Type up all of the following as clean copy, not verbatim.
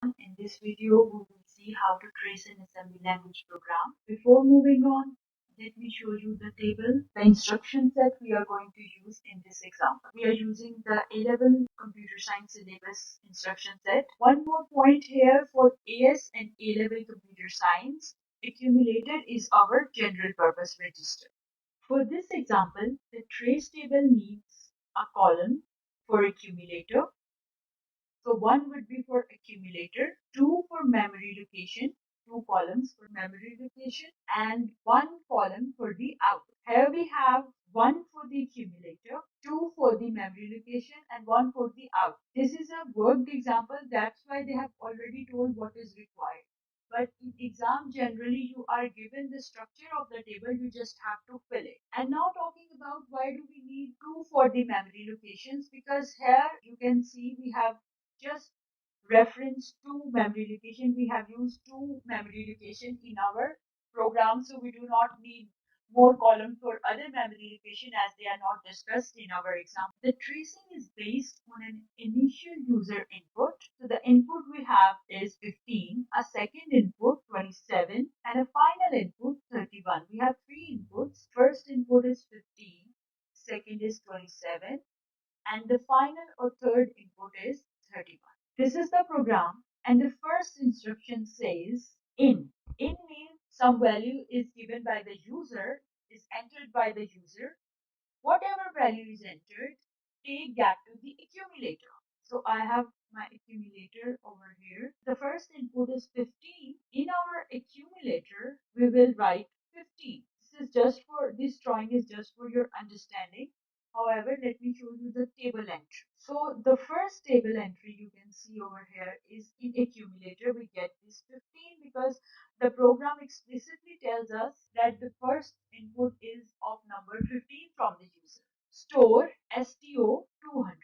In this video, we will see how to trace an assembly language program. Before moving on, let me show you the table, the instruction set we are going to use in this example. We are using the A-level computer science syllabus instruction set. One more point here for AS and A-level computer science, accumulator is our general purpose register. For this example, the trace table needs a column for accumulator. So one would be for accumulator, two for memory location, two columns for memory location, and one column for the output. Here we have one for the accumulator, two for the memory location, and one for the output. This is a worked example, that's why they have already told what is required. But in exam, generally, you are given the structure of the table, you just have to fill it. And now talking about why do we need two for the memory locations, because here you can see we have just reference to memory location. We have used two memory location in our program, so we do not need more column for other memory location as they are not discussed in our example. The tracing is based on an initial user input. So the input we have is 15, a second input 27, and a final input 31. We have three inputs. First input is 15, second is 27, and the final or third input is 31. This is the program, and the first instruction says in. In means some value is given by the user, is entered by the user. Whatever value is entered, take that to the accumulator. So I have my accumulator over here. The first input is 15. In our accumulator, we will write 15. This drawing is just for your understanding. However, let me show you the table entry. So the first table entry you can see over here is in accumulator. We get this 15 because the program explicitly tells us that the first input is of number 15 from the user. Store STO 200.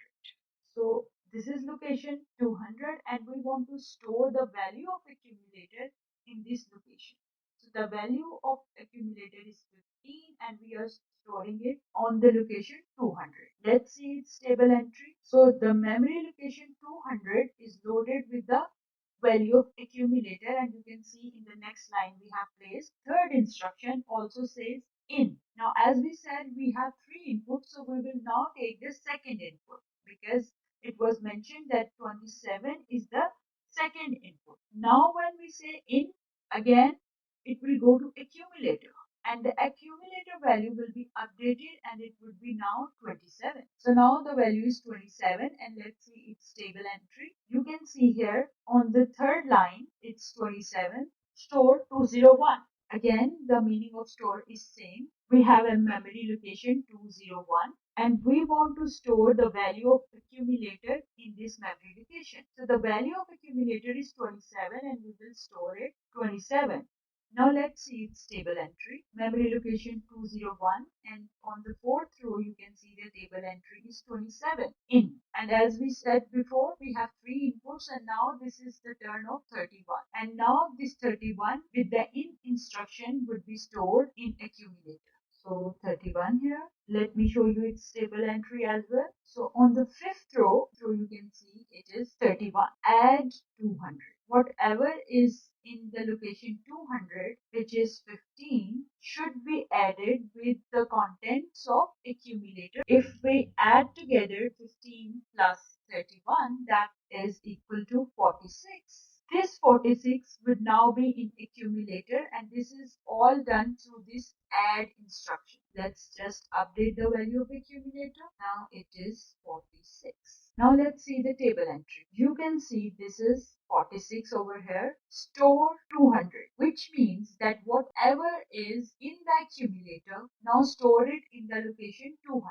So this is location 200 and we want to store the value of accumulator in this location. So the value of accumulator is 15 and we are storing it on the location 200. Let's see its table entry. So the memory location 200 is loaded with the value of accumulator, and you can see in the next line we have placed. Third instruction also says in. Now as we said, we have three inputs, so we will now take the second input because it was mentioned that 27 is the second input. Now when we say in, again it will go to accumulator and the accumulator value will be updated and it would be now 27. So now the value is 27 and let's see its table entry. You can see here on the third line it's 27, store 201. Again, the meaning of store is same. We have a memory location 201 and we want to store the value of accumulator in this memory location. So the value of accumulator is 27 and we will store it 27. Now let's see its table entry. Memory location 201 and on the fourth row you can see the table entry is 27 in. And as we said before, we have three inputs and now this is the turn of 31. And now this 31 with the in instruction would be stored in accumulator. So 31 here. Let me show you its table entry as well. So on the fifth row, you can see it is 31. Add 200. Whatever is in the location 200, which is 15, should be added with the contents of accumulator. If we add together 15 plus 31, that is equal to 46. This 46 would now be in accumulator and this is all done through this add instruction. Let's just update the value of accumulator. Now it is 46. Now let's see the table entry. You can see this is 46 over here. Store 200, which means that whatever is in the accumulator, now store it in the location 200.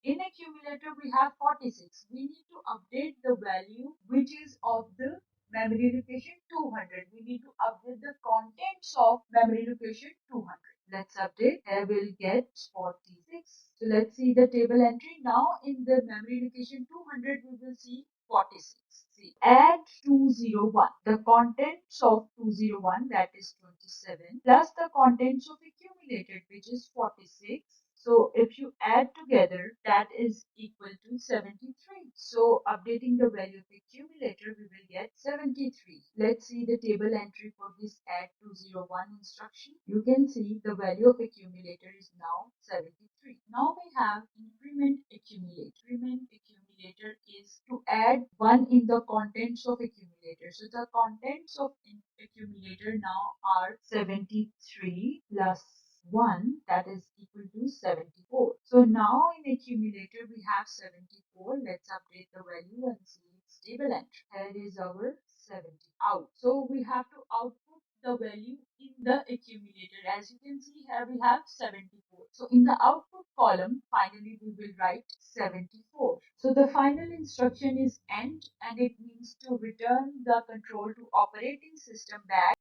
In accumulator we have 46. We need to update the value which is of the memory location 200. We need to update the contents of memory location 200. Let's update. Here we'll get 46. So let's see the table entry. Now in the memory location 200 we will see 46. See, add 201. The contents of 201, that is 27, plus the contents of accumulated, which is 46. So if you add together, that is equal to 73. So updating the value of accumulator, we will get 73. Let's see the table entry for this add 201 instruction. You can see the value of accumulator is now 73. Now we have increment accumulator. Increment accumulator is to add 1 in the contents of accumulator. So the contents of accumulator now are 73 plus 1, that is equal to 74. So now in accumulator we have 74. Let's update the value and see its table entry. Here is our 70 out. So we have to output the value in the accumulator. As you can see here we have 74. So in the output column finally we will write 74. So the final instruction is end, and it means to return the control to operating system back